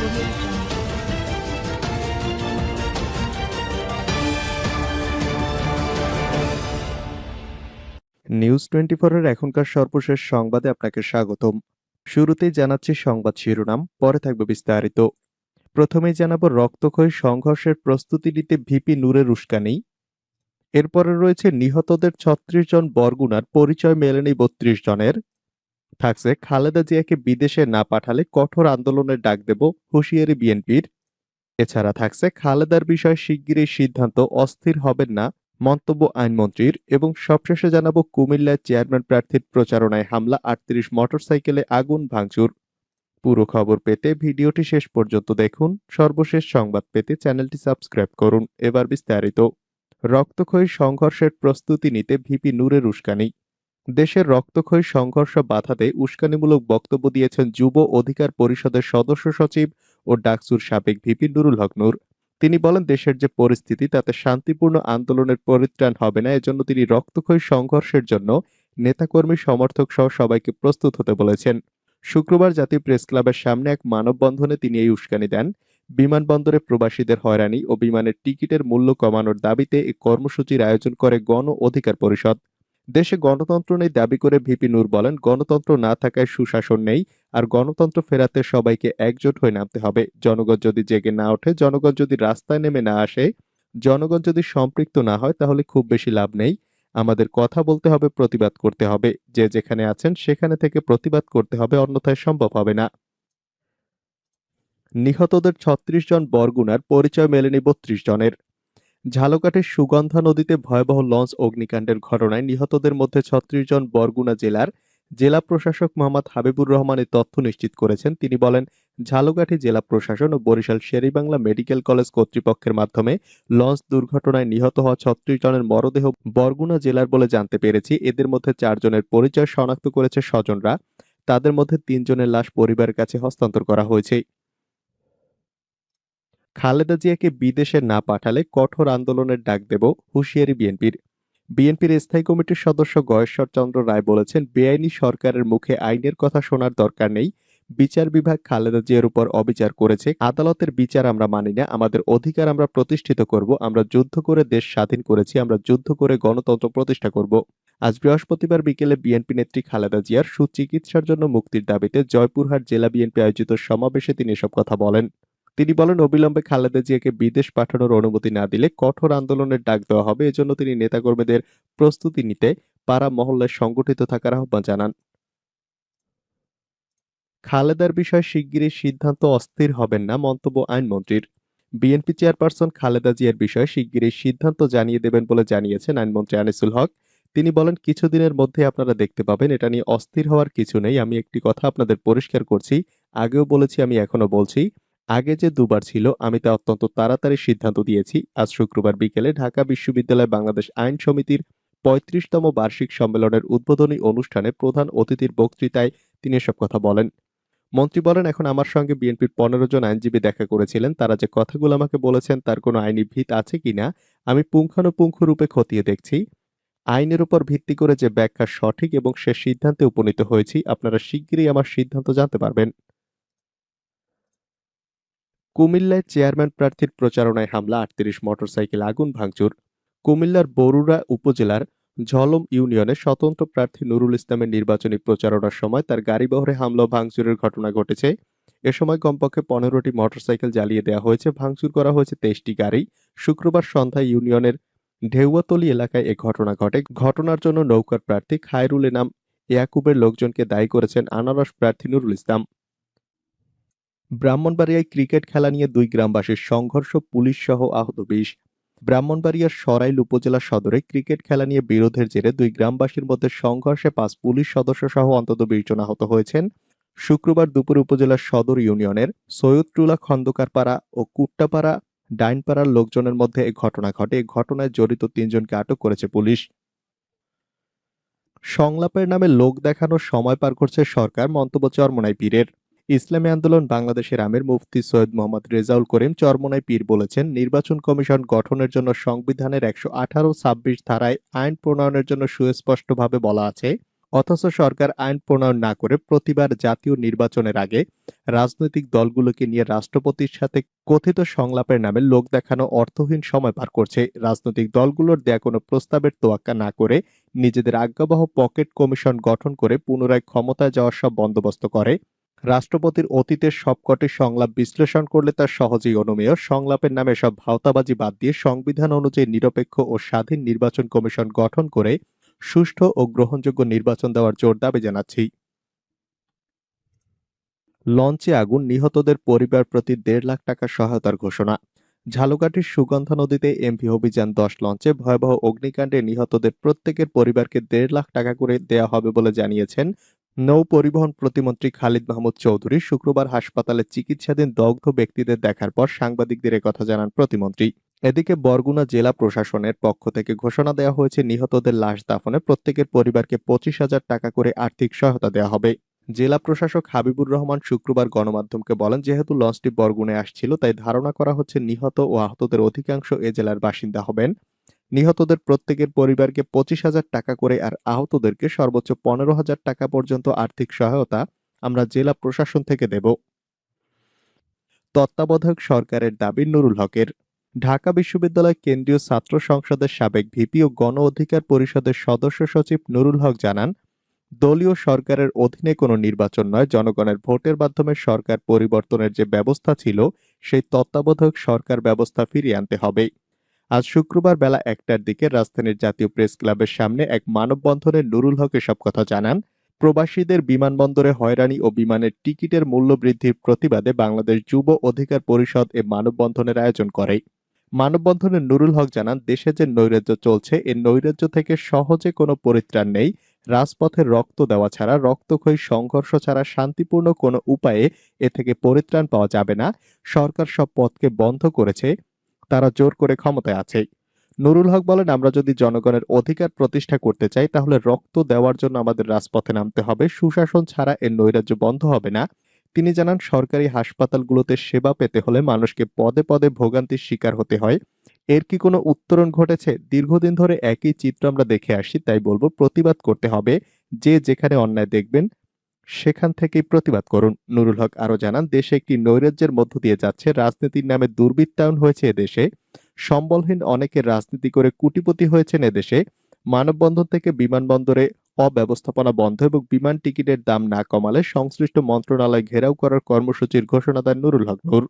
Audio Jungle. News 24 এর এখনকার সর্বশেষ সংবাদে আপনাকে স্বাগতম। শুরুতেই জানাচ্ছি সংবাদ শিরোনাম, পরে থাকবে বিস্তারিত। প্রথমেই জানাবো রক্তক্ষয়ী সংঘর্ষের প্রস্তুতি নিতে ভিপি নূরের উস্কানি। এরপরে রয়েছে নিহতদের ৩৬ জন, বরগুনার পরিচয় মেলেনি ৩২ জনের। থাকছে খালেদা জিয়াকে বিদেশে না পাঠালে কঠোর আন্দোলনের ডাক দেব, হুঁশিয়ারি বিএনপির। এছাড়া থাকছে খালেদার বিষয়ে শিগগিরই সিদ্ধান্ত, অস্থির হবেন না, মন্তব্য আইনমন্ত্রীর। এবং সবশেষে জানাবো কুমিল্লায় চেয়ারম্যান প্রার্থীর প্রচারণায় হামলা, ৩৮ মোটরসাইকেলে আগুন ভাঙচুর। পুরো খবর পেতে ভিডিওটি শেষ পর্যন্ত দেখুন। সর্বশেষ সংবাদ পেতে চ্যানেলটি সাবস্ক্রাইব করুন। এবার বিস্তারিত। রক্তক্ষয়ী সংঘর্ষের প্রস্তুতি নিতে ভিপি নূরের উস্কানি। দেশের রক্তক্ষয়ী সংঘর্ষ বাধাতে উস্কানিমূলক বক্তব্য দিয়েছেন যুব অধিকার পরিষদের সদস্য সচিব ও ডাকসুর সাবেক ভিপি নুরুল হক নূর। তিনি বলেন, দেশের যে পরিস্থিতি তাতে শান্তিপূর্ণ আন্দোলনের পরিত্রাণ হবে না। এজন্য তিনি রক্তক্ষয়ী সংঘর্ষের জন্য নেতাকর্মী, সমর্থক সহ সবাইকে প্রস্তুত হতে বলেছেন। শুক্রবার জাতীয় প্রেস ক্লাবের সামনে এক মানববন্ধনে তিনি এই উস্কানি দেন। বিমানবন্দরে প্রবাসীদের হয়রানি ও বিমানের টিকিটের মূল্য কমানোর দাবিতে এই কর্মসূচির আয়োজন করে গণ অধিকার পরিষদ। দেশে গণতন্ত্র নেই দাবি করে ভিপি নূর বলেন, গণতন্ত্র না থাকায় সুশাসন নেই, আর গণতন্ত্র ফেরাতে সবাইকে একজোট হয়ে নামতে হবে। জনগণ যদি জেগে না ওঠে, জনগণ যদি রাস্তায় নেমে না আসে, জনগণ যদি সম্পৃক্ত না হয়, তাহলে খুব বেশি লাভ নেই। আমাদের কথা বলতে হবে, প্রতিবাদ করতে হবে। যে যেখানে আছেন সেখানে থেকে প্রতিবাদ করতে হবে, অন্যথায় সম্ভব হবে না। নিহতদের ৩৬ জন, বরগুনার পরিচয় মেলেনি ৩২ জনের। ঝালকাঠির সুগন্ধা নদীতে ভয়াবহ লঞ্চ অগ্নিকাণ্ডের ঘটনায় নিহতদের মধ্যে ৩৬ জন বরগুনা জেলার। জেলা প্রশাসক মোহাম্মদ হাবিবুর রহমান এই তথ্য নিশ্চিত করেছেন। তিনি বলেন, ঝালকাঠি জেলা প্রশাসন ও বরিশাল শেরেবাংলা মেডিকেল কলেজ কর্তৃপক্ষের মাধ্যমে লঞ্চ দুর্ঘটনায় নিহত হওয়া ৩৬ জনের মরদেহ বরগুনা জেলার বলে জানতে পেরেছি। এদের মধ্যে ৪ জনের পরিচয় শনাক্ত করেছে স্বজনরা। তাদের মধ্যে ৩ জনের লাশ পরিবারের কাছে হস্তান্তর করা হয়েছে। খালেদা জিয়াকে বিদেশে না পাঠালে কঠোর আন্দোলনের ডাক দেব, হুঁশিয়ারি বিএনপির। বিএনপির স্থায়ী কমিটির সদস্য গয়েশ্বর চন্দ্র রায় বলেছেন, বেআইনি সরকারের মুখে আইনের কথা শোনার দরকার নেই। বিচার বিভাগ খালেদা জিয়ার উপর অবিচার করেছে। আদালতের বিচার আমরা মানি না। আমাদের অধিকার আমরা প্রতিষ্ঠিত করব। আমরা যুদ্ধ করে দেশ স্বাধীন করেছি। আমরা যুদ্ধ করে গণতন্ত্র প্রতিষ্ঠা করব। আজ বৃহস্পতিবার বিকেলে বিএনপি নেত্রী খালেদা জিয়ার সুচিকিৎসার জন্য মুক্তির দাবিতে জয়পুরহাট জেলা বিএনপি আয়োজিত সমাবেশে তিনি এসব কথা বলেন। তিনি বলেন, অবিলম্বে খালেদা জিয়াকে বিদেশ পাঠানোর অনুমতি না দিলে কঠোর আন্দোলনের ডাক দেওয়া হবে। এজন্য তিনি নেতাকর্মীদের প্রস্তুতি নিতে পাড়া মহল্লায় সংগঠিত থাকার আহ্বান জানান। খালেদার বিষয়ে শিগগিরই সিদ্ধান্ত, অস্থির হবেন না, মন্তব্য আইনমন্ত্রীর। বিএনপি চেয়ারপারসন খালেদা জিয়ার বিষয়ে শিগগিরই সিদ্ধান্ত জানিয়ে দেবেন বলে জানিয়েছেন আইনমন্ত্রী আনিসুল হক। তিনি বলেন, কিছুদিনের মধ্যে আপনারা দেখতে পাবেন। এটা নিয়ে অস্থির হওয়ার কিছু নেই। আমি একটি কথা আপনাদের পরিষ্কার করছি, আগেও বলেছি, আমি এখনো বলছি, আগে যে দুবার ছিল আমি তা অত্যন্ত তাড়াতাড়ি সিদ্ধান্ত দিয়েছি। আজ শুক্রবার বিকেলে ঢাকা বিশ্ববিদ্যালয় বাংলাদেশ আইন সমিতির ৩৫তম বার্ষিক সম্মেলনের উদ্বোধনী অনুষ্ঠানে প্রধান অতিথির বক্তৃতায় তিনি এসব কথা বলেন। মন্ত্রী বলেন, এখন আমার সঙ্গে বিএনপির ১৫ জন আইনজীবী দেখা করেছিলেন। তারা যে কথাগুলো আমাকে বলেছেন তার কোনো আইনি ভিত আছে কিনা আমি পুঙ্খানুপুঙ্খ রূপে খতিয়ে দেখছি। আইনের উপর ভিত্তি করে যে ব্যাখ্যা সঠিক এবং সে সিদ্ধান্তে উপনীত হয়েছি, আপনারা শিগগিরই আমার সিদ্ধান্ত জানতে পারবেন। কুমিল্লায় চেয়ারম্যান প্রার্থীর প্রচারণায় হামলা, ৩৮ মোটরসাইকেল আগুন ভাঙচুর। কুমিল্লার বরুড়া উপজেলার ঝলম ইউনিয়নে স্বতন্ত্র প্রার্থী নুরুল ইসলামের নির্বাচনী প্রচারণার সময় তার গাড়িবহরে হামলা ও ভাঙচুরের ঘটনা ঘটেছে। এ সময় কমপক্ষে ১৫টি মোটরসাইকেল জ্বালিয়ে দেওয়া হয়েছে, ভাঙচুর করা হয়েছে ২৩টি গাড়ি। শুক্রবার সন্ধ্যায় ইউনিয়নের ঢেউয়াতলী এলাকায় এ ঘটনা ঘটে। ঘটনার জন্য নৌকার প্রার্থী খায়রুল এনাম ইয়াকুবের লোকজনকে দায়ী করেছেন আনারস প্রার্থী নুরুল ইসলাম। ব্রাহ্মণবাড়িয়ায় ক্রিকেট খেলা নিয়ে দুই গ্রামবাসীর সংঘর্ষ, পুলিশ সহ আহত ২০। ব্রাহ্মণবাড়িয়ার সরাইল উপজেলা সদরে ক্রিকেট খেলা নিয়ে বিরোধের জেরে দুই গ্রামবাসীর মধ্যে সংঘর্ষে ৫ পুলিশ সদস্য সহ অন্তত ২০ জন আহত হয়েছেন। শুক্রবার দুপুরে উপজেলার সদর ইউনিয়নের সৈয়দটুলা, খন্দকারপাড়া ও কুট্টাপাড়া ডাইনপাড়ার লোকজনের মধ্যে এ ঘটনা ঘটে। এ ঘটনায় জড়িত ৩ জনকে আটক করেছে পুলিশ। সংলাপের নামে লোক দেখানোর সময় পার করছে সরকার, মন্তব্য চরমোনাই পীরের। ইসলামী আন্দোলন বাংলাদেশের আমির মুফতি সৈয়দ মোহাম্মদ রেজাউল করিম চরমোনাই পীর বলেছেন, নির্বাচন কমিশন গঠনের জন্য সংবিধানের ১১৮, ২৬ ধারায় আইন প্রণয়নের জন্য সুস্পষ্টভাবে বলা আছে, অথচ সরকার আইন প্রণয়ন না করে প্রতিবার জাতীয় নির্বাচনের আগে রাজনৈতিক দলগুলোকে নিয়ে রাষ্ট্রপতির সাথে কথিত সংলাপের নামে লোক দেখানো অর্থহীন সময় পার করছে। রাজনৈতিক দলগুলোর দেয়া কোনো প্রস্তাবের তোয়াক্কা না করে নিজেদের আজ্ঞাবহ পকেট কমিশন গঠন করে পুনরায় ক্ষমতায় যাওয়ার সব বন্দোবস্ত করে। রাষ্ট্রপতির অতীতের সবকটি সংলাপ বিশ্লেষণ করলে তা সহজেই অনুমেয়। সংলাপের নামে সব ভাওতাবাজি বাদ দিয়ে সংবিধান অনুযায়ী নিরপেক্ষ ও স্বাধীন নির্বাচন কমিশন গঠন করে সুষ্ঠু ও গ্রহণযোগ্য নির্বাচন দেওয়ার জোর দাবি জানাচ্ছি। লঞ্চে আগুন, নিহতদের পরিবার প্রতি ১.৫ লাখ টাকা সহায়তার ঘোষণা। ঝালকাঠির সুগন্ধা নদীতে এমভি অভিযান ১০ লঞ্চে ভয়াবহ অগ্নিকাণ্ডে নিহতদের প্রত্যেকের পরিবারকে ১.৫ লাখ টাকা করে দেয়া হবে বলে জানিয়েছেন নৌ পরিবহন প্রতিমন্ত্রী খালিদ মাহমুদ চৌধুরী। শুক্রবার হাসপাতালে চিকিৎসাধীন দগ্ধ ব্যক্তিদের দেখার পর সাংবাদিকদের একথা জানান প্রতিমন্ত্রী। এদিকে বরগুনা জেলা প্রশাসনের পক্ষ থেকে ঘোষণা দেওয়া হয়েছে, নিহতদের লাশ দাফনে প্রত্যেকের পরিবারকে ২৫,০০০ টাকা করে আর্থিক সহায়তা দেওয়া হবে। জেলা প্রশাসক হাবিবুর রহমান শুক্রবার গণমাধ্যমকে বলেন, যেহেতু লঞ্চটি বরগুনায় আসছিল তাই ধারণা করা হচ্ছে নিহত ও আহতদের অধিকাংশ এ জেলার বাসিন্দা হবেন। নিহতদের প্রত্যেকের পরিবারকে ২৫,০০০ টাকা করে আর আহতদেরকে সর্বোচ্চ ১৫,০০০ টাকা পর্যন্ত আর্থিক সহায়তা আমরা জেলা প্রশাসন থেকে দেব। তত্ত্বাবধায়ক সরকারের দাবি নুরুল হকের। ঢাকা বিশ্ববিদ্যালয় কেন্দ্রীয় ছাত্র সংসদের সাবেক ভিপি ও গণ অধিকার পরিষদের সদস্য সচিব নুরুল হক জানান, দলীয় সরকারের অধীনে কোনো নির্বাচন নয়, জনগণের ভোটের মাধ্যমে সরকার পরিবর্তনের যে ব্যবস্থা ছিল সেই তত্ত্বাবধায়ক সরকার ব্যবস্থা ফিরিয়ে আনতে হবে। আজ শুক্রবার বেলা ১টার দিকে রাজধানীর জাতীয় প্রেস ক্লাবের সামনে এক মানববন্ধনে নুরুল হক এসব কথা জানান। প্রবাসীদের বিমানবন্দরে হয়রানি ও বিমানের টিকিটের মূল্য বৃদ্ধির প্রতিবাদে বাংলাদেশ যুব অধিকার পরিষদ এ মানববন্ধনের আয়োজন করে। মানববন্ধনে নুরুল হক জানান, দেশে যে নৈরাজ্য চলছে এ নৈরাজ্য থেকে সহজে কোনো পরিত্রাণ নেই। রাজপথে রক্ত দেওয়া ছাড়া, রক্তক্ষয়ী সংঘর্ষ ছাড়া শান্তিপূর্ণ কোনো উপায়ে এ থেকে পরিত্রাণ পাওয়া যাবে না। সরকার সব পথকে বন্ধ করেছে, তারা জোর করে ক্ষমতায় আছে। নুরুল হক বলেন, আমরা যদি জনগণের অধিকার প্রতিষ্ঠা করতে চাই তাহলে রক্ত দেওয়ার জন্য আমাদের রাজপথে নামতে হবে। সুশাসন ছাড়া এর নৈরাজ্য বন্ধ হবে না। তিনি জানান, সরকারি হাসপাতালগুলোতে সেবা পেতে হলে মানুষকে পদে পদে ভোগান্তির শিকার হতে হয়। এর কি কোনো উত্তরণ ঘটেছে? দীর্ঘদিন ধরে একই চিত্র আমরা দেখে আসছি, তাই বলবো প্রতিবাদ করতে হবে। যে যেখানে অন্যায় দেখবেন সেখান থেকেই প্রতিবাদ করুন। নুরুল হক আরো জানান, দেশে একটি নৈরাজ্যের মধ্য দিয়ে যাচ্ছে। রাজনীতির নামে দুর্বৃত্তায়ন হয়েছে এদেশে। সম্বলহীন অনেকে রাজনীতি করে কোটিপতি হয়েছেন এদেশে। মানববন্ধন থেকে বিমানবন্দরে অব্যবস্থাপনা বন্ধ এবং বিমান টিকিটের দাম না কমালে সংশ্লিষ্ট মন্ত্রণালয় ঘেরাও করার কর্মসূচির ঘোষণা দেন নুরুল হক নূর।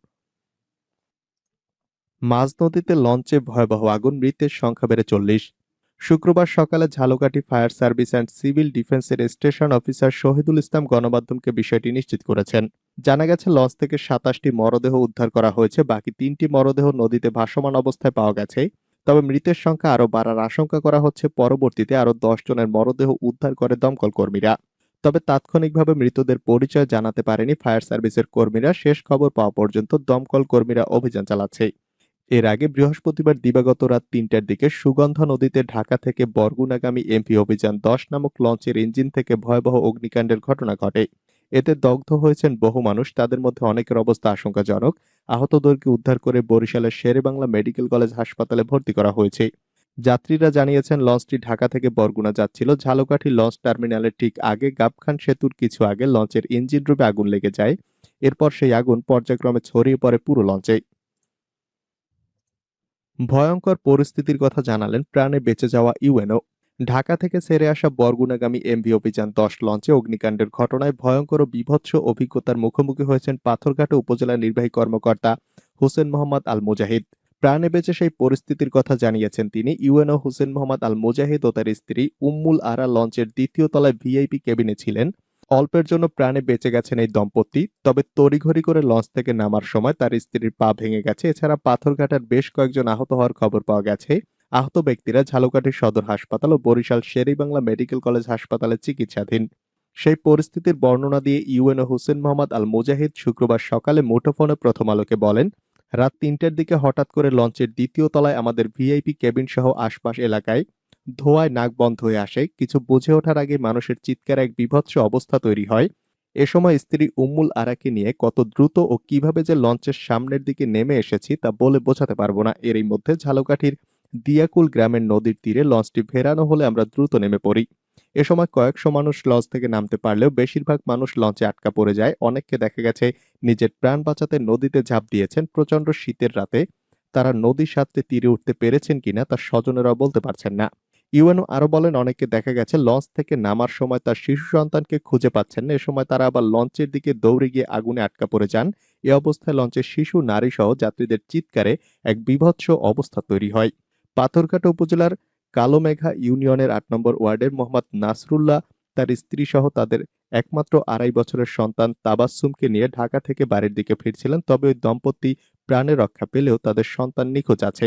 মাঝ নদীতে লঞ্চে ভয়াবহ আগুন, মৃতের সংখ্যা বেড়ে ৪০। শুক্রবার সকালে Jhalakathi fire service and civil ডিফেন্সের স্টেশন অফিসার শহীদুল ইসলাম গণমাধ্যমকে বিষয়টি নিশ্চিত করেছেন। জানা গেছে, লঞ্চ থেকে ২৭টি মরদেহ উদ্ধার করা হয়েছে। বাকি ৩টি মরদেহ নদীতে ভাসমান অবস্থায় পাওয়া গেছে। তবে মৃতের সংখ্যা আরও বাড়ার আশঙ্কা করা হচ্ছে। পরবর্তীতে আরও ১০ জনের মরদেহ উদ্ধার করে দমকল কর্মীরা। তবে তাৎক্ষণিকভাবে মৃতদের পরিচয় জানাতে পারেনি ফায়ার সার্ভিসের কর্মীরা। শেষ খবর পাওয়া পর্যন্ত দমকল কর্মীরা অভিযান চালাচ্ছে। এর আগে বৃহস্পতিবার দিবাগত রাত ৩টার দিকে সুগন্ধা নদীতে ঢাকা থেকে বরগুনাগামী এমভি অভিযান ১০ নামক লঞ্চের ইঞ্জিন থেকে ভয়াবহ অগ্নিকাণ্ডের ঘটনা ঘটে। এতে দগ্ধ হয়েছেন বহু মানুষ, তাদের মধ্যে অনেকের অবস্থা আশঙ্কাজনক। আহতদেরকে উদ্ধার করে বরিশালের শেরেবাংলা মেডিকেল কলেজ হাসপাতালে ভর্তি করা হয়েছে। যাত্রীরা জানিয়েছেন, লঞ্চটি ঢাকা থেকে বরগুনা যাচ্ছিল। ঝালকাঠি লঞ্চ টার্মিনালের ঠিক আগে গাবখান সেতুর কিছু আগে লঞ্চের ইঞ্জিন রুমে আগুন লেগে যায়। এরপর সেই আগুন পর্যায়ক্রমে ছড়িয়ে পড়ে পুরো লঞ্চে। ভয়ঙ্কর পরিস্থিতির কথা জানালেন প্রাণে বেঁচে যাওয়া ইউএনও। ঢাকা থেকে ছেড়ে আসা বরগুনাগামী এমভি অভিযান ১০ লঞ্চে অগ্নিকাণ্ডের ঘটনায় ভয়ঙ্কর ও বীভৎস অভিজ্ঞতার মুখোমুখি হয়েছেন পাথরঘাটা উপজেলা নির্বাহী কর্মকর্তা হোসেন মোহাম্মদ আল মুজাহিদ। প্রাণে বেঁচে সেই পরিস্থিতির কথা জানিয়েছেন তিনি। ইউএনও হোসেন মোহাম্মদ আল মুজাহিদ ও তার স্ত্রী উম্মুল আরা লঞ্চের দ্বিতীয় তলায় ভিআইপি কেবিনে ছিলেন। অল্পের জন্য প্রাণে বেঁচে গেছেন এই দম্পতি। তবে তড়িঘড়ি করে লঞ্চ থেকে নামার সময় তার স্ত্রীর পা ভেঙে গেছে। এছাড়া পাথরঘাটার বেশ কয়েকজন আহত হওয়ার খবর পাওয়া গেছে। আহত ব্যক্তিরা ঝালকাঠি সদর হাসপাতাল ও বরিশাল শেরেবাংলা মেডিকেল কলেজ হাসপাতালে চিকিৎসাধীন। সেই পরিস্থিতির বর্ণনা দিয়ে ইউএনও হোসেন মোহাম্মদ আল মুজাহিদ শুক্রবার সকালে মুঠোফোনে প্রথম আলোকে বলেন, রাত ৩টার দিকে হঠাৎ করে লঞ্চের দ্বিতীয় তলায় আমাদের ভিআইপি কেবিন সহ আশপাশ এলাকায় ধোঁয়ায় নাক বন্ধ হয়ে আসে। কিছু বুঝে ওঠার আগে মানুষের চিৎকারে এক বীভৎস অবস্থা তৈরি হয়। এ সময় স্ত্রী উম্মুল আরাকে নিয়ে কত দ্রুত ও কিভাবে যে লঞ্চের সামনের দিকে নেমে এসেছি তা বলে বোঝাতে পারবো না। এরই মধ্যে ঝালকাঠির দিয়াকুল গ্রামের নদীর তীরে লঞ্চটি ভেড়ানো হলে আমরা দ্রুত নেমে পড়ি। এ সময় কয়েকশো মানুষ লঞ্চ থেকে নামতে পারলেও বেশিরভাগ মানুষ লঞ্চে আটকা পড়ে যায়। অনেককে দেখা গেছে নিজের প্রাণ বাঁচাতে নদীতে ঝাঁপ দিয়েছেন। প্রচণ্ড শীতের রাতে তারা নদী সাঁতরে তীরে উঠতে পেরেছেন কিনা তার স্বজনেরাও বলতে পারছেন না। ইউএনও আরো বলেন, অনেককে দেখা গেছে লঞ্চ থেকে নামার সময় তার শিশু সন্তানকে খুঁজে পাচ্ছেন না। এ সময় তারা আবার লঞ্চের দিকে দৌড়ে গিয়ে আগুনে আটকা পড়ে যান। এ অবস্থায় লঞ্চের শিশু, নারী সহ যাত্রীদের চিৎকারে এক বীভৎস অবস্থা তৈরি হয়। পাথরঘাটা উপজেলার কালোমেঘা ইউনিয়নের ৮ নম্বর ওয়ার্ডের মোহাম্মদ নাসরুল্লাহ তার স্ত্রী সহ তাদের একমাত্র ২.৫ বছরের সন্তান তাবাসসুমকে নিয়ে ঢাকা থেকে বাড়ির দিকে ফিরছিলেন। তবে ওই দম্পতি প্রাণে রক্ষা পেলেও তাদের সন্তান নিখোঁজ আছে।